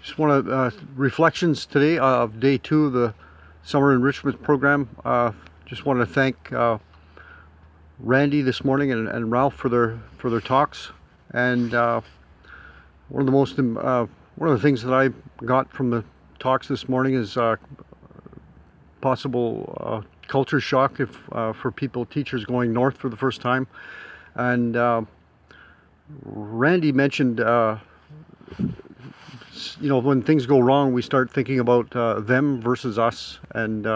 Just want to reflections today of day 2 of the summer enrichment program. Just want to thank Randy this morning and Ralph for their talks. And one of the things that I got from the talks this morning is possible culture shock if for teachers going north for the first time. And Randy mentioned when things go wrong, we start thinking about them versus us, and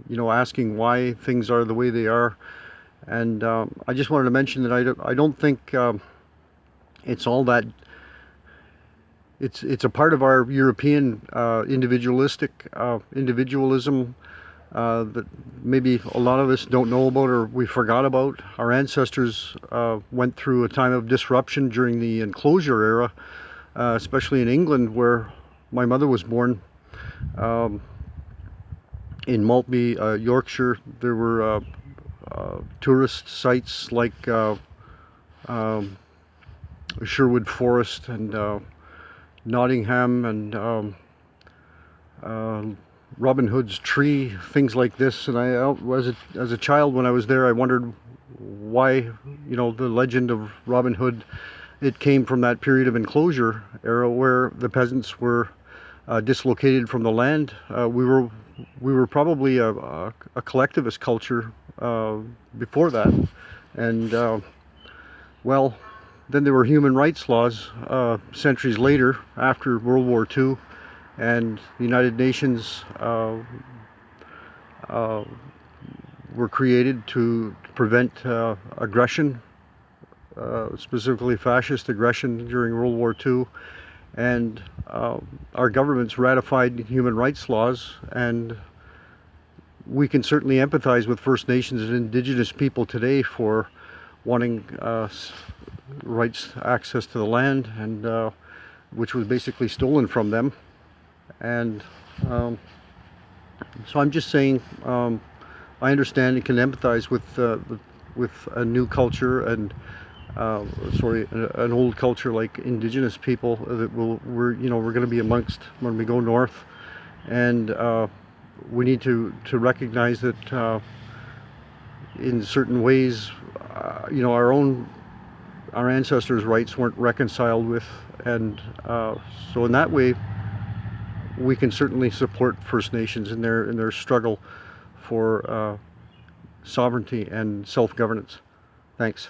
asking why things are the way they are. And I just wanted to mention that I don't think it's all that. It's a part of our European individualism that maybe a lot of us don't know about or we forgot about. Our ancestors went through a time of disruption during the enclosure era. Especially in England, where my mother was born, in Maltby, Yorkshire. There were tourist sites like Sherwood Forest and Nottingham and Robin Hood's Tree, things like this. And as a child, when I was there, I wondered why, the legend of Robin Hood. It came from that period of enclosure era where the peasants were dislocated from the land. We were probably a collectivist culture before that, and well, then there were human rights laws centuries later, after World War II, and the United Nations were created to prevent aggression. Specifically fascist aggression during World War II, and our governments ratified human rights laws, and we can certainly empathize with First Nations and Indigenous people today for wanting rights access to the land, and which was basically stolen from them. And so I'm just saying, I understand and can empathize with a new culture and an old culture like Indigenous people that we're going to be amongst when we go north, and we need to recognize that in certain ways, our ancestors' rights weren't reconciled with, and so in that way, we can certainly support First Nations in their struggle for sovereignty and self-governance. Thanks.